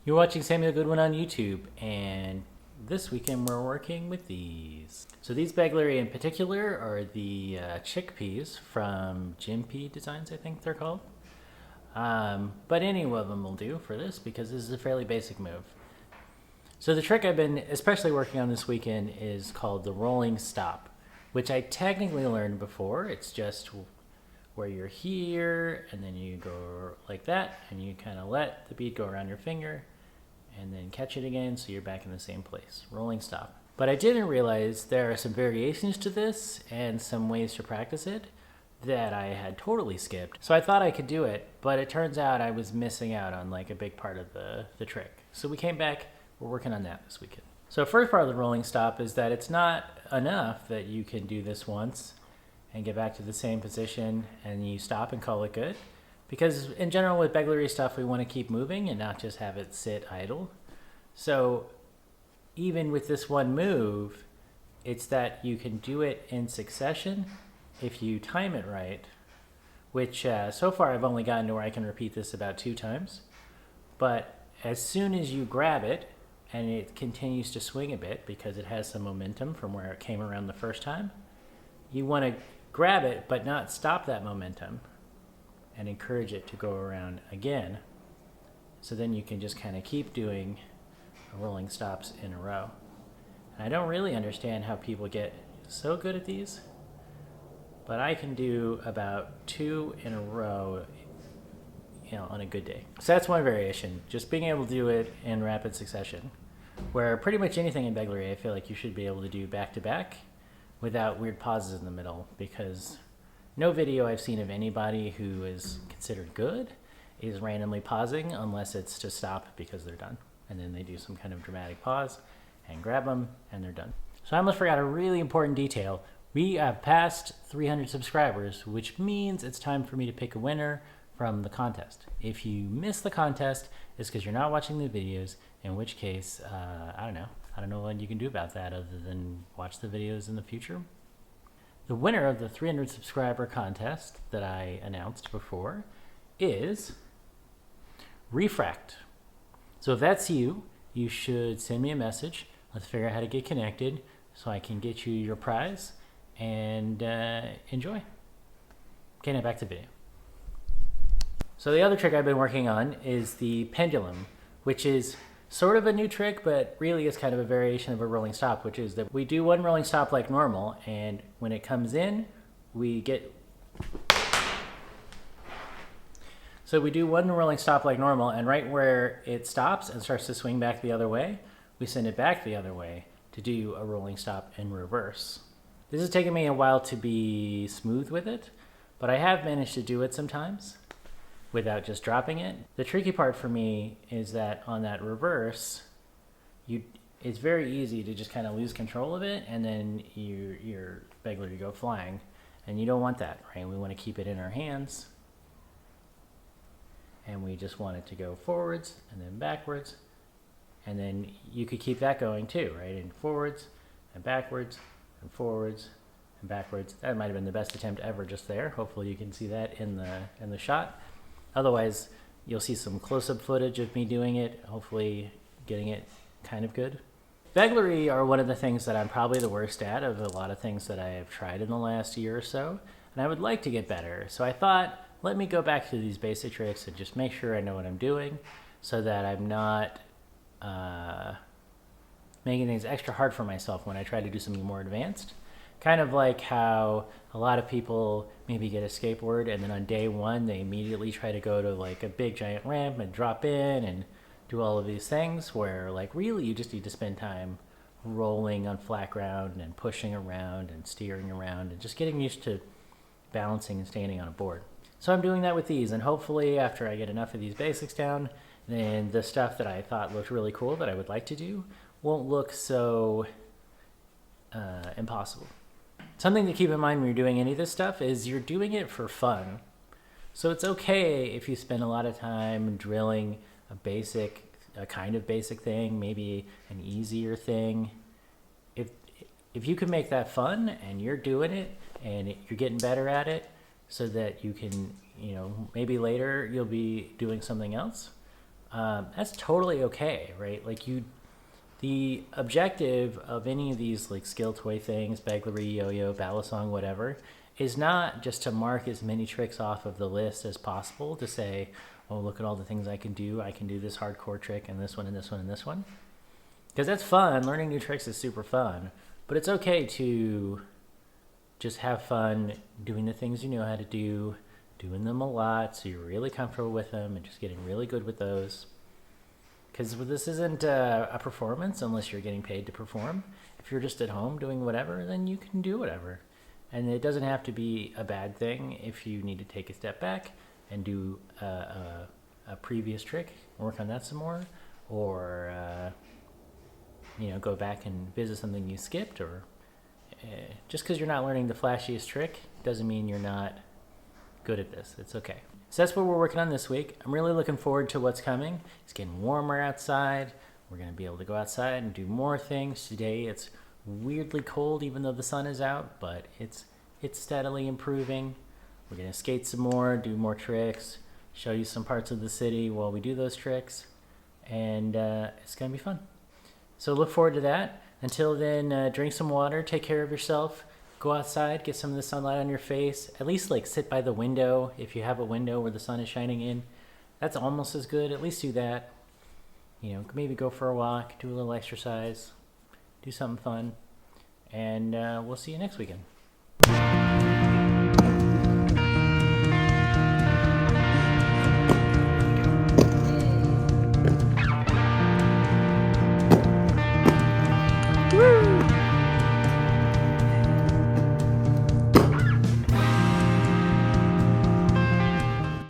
You're watching Samuel Goodwin on YouTube, and this weekend we're working with these. So these Begleri in particular are the Chickpeas from Jimpy Designs, I think they're called. But any of them will do for this because this is a fairly basic move. So the trick I've been especially working on this weekend is called the rolling stop, which I technically learned before. It's just where you're here and then you go like that and you kind of let the bead go around your finger and then catch it again so you're back in the same place. Rolling stop. But I didn't realize there are some variations to this and some ways to practice it that I had totally skipped. So I thought I could do it, but it turns out I was missing out on like a big part of the trick. So we came back, we're working on that this weekend. So first part of the rolling stop is that it's not enough that you can do this once and get back to the same position and you stop and call it good. Because in general with Begleri stuff, we want to keep moving and not just have it sit idle. So even with this one move, it's that you can do it in succession if you time it right, which so far I've only gotten to where I can repeat this about 2 times. But as soon as you grab it and it continues to swing a bit because it has some momentum from where it came around the first time, you want to grab it but not stop that momentum and encourage it to go around again. So then you can just kind of keep doing rolling stops in a row. And I don't really understand how people get so good at these, but I can do about 2 in a row, on a good day. So that's one variation, just being able to do it in rapid succession, where pretty much anything in Begleri I feel like you should be able to do back to back without weird pauses in the middle, because no video I've seen of anybody who is considered good is randomly pausing unless it's to stop because they're done. And then they do some kind of dramatic pause and grab them and they're done. So I almost forgot a really important detail. We have passed 300 subscribers, which means it's time for me to pick a winner from the contest. If you miss the contest, it's because you're not watching the videos, in which case, I don't know. I don't know what you can do about that other than watch the videos in the future. The winner of the 300 subscriber contest that I announced before is Refract. So if that's you, you should send me a message. Let's figure out how to get connected so I can get you your prize and enjoy. Okay, now back to the video. So the other trick I've been working on is the pendulum, which is sort of a new trick, but really is kind of a variation of a rolling stop, which is that we do one rolling stop like normal, and when it comes in, we get... So we do one rolling stop like normal, and right where it stops and starts to swing back the other way, we send it back the other way to do a rolling stop in reverse. This has taken me a while to be smooth with it, but I have managed to do it sometimes without just dropping it. The tricky part for me is that on that reverse, it's very easy to just kind of lose control of it, and then your Begleri go flying, and you don't want that, right? We want to keep it in our hands, and we just want it to go forwards and then backwards, and then you could keep that going too, right? And forwards and backwards and forwards and backwards. That might have been the best attempt ever just there. Hopefully you can see that in the shot. Otherwise, you'll see some close-up footage of me doing it, hopefully getting it kind of good. Begleri are one of the things that I'm probably the worst at of a lot of things that I have tried in the last year or so, and I would like to get better. So I thought, let me go back to these basic tricks and just make sure I know what I'm doing so that I'm not making things extra hard for myself when I try to do something more advanced. Kind of like how a lot of people maybe get a skateboard and then on day 1 they immediately try to go to like a big giant ramp and drop in and do all of these things, where like really you just need to spend time rolling on flat ground and pushing around and steering around and just getting used to balancing and standing on a board. So I'm doing that with these, and hopefully after I get enough of these basics down, then the stuff that I thought looked really cool that I would like to do won't look so impossible. Something to keep in mind when you're doing any of this stuff is you're doing it for fun. So it's okay if you spend a lot of time drilling a kind of basic thing, maybe an easier thing. If you can make that fun and you're doing it and you're getting better at it so that you can, maybe later you'll be doing something else, that's totally okay, right? Like the objective of any of these like skill toy things, Begleri, yo-yo, balisong, whatever, is not just to mark as many tricks off of the list as possible to say, oh, look at all the things I can do. I can do this hardcore trick and this one and this one and this one. Because that's fun. Learning new tricks is super fun. But it's okay to just have fun doing the things you know how to do, doing them a lot so you're really comfortable with them and just getting really good with those. Because this isn't a performance unless you're getting paid to perform. If you're just at home doing whatever, then you can do whatever. And it doesn't have to be a bad thing if you need to take a step back and do a previous trick, work on that some more, or go back and visit something you skipped, or just because you're not learning the flashiest trick doesn't mean you're not good at this. It's okay. So that's what we're working on this week. I'm really looking forward to what's coming. It's getting warmer outside. We're going to be able to go outside and do more things. Today it's weirdly cold even though the sun is out, but it's steadily improving. We're going to skate some more, do more tricks, show you some parts of the city while we do those tricks, and it's going to be fun. So look forward to that. Until then, drink some water, take care of yourself, go outside, get some of the sunlight on your face, at least like sit by the window if you have a window where the sun is shining in. That's almost as good. At least do that. Maybe go for a walk, do a little exercise, do something fun, and we'll see you next weekend.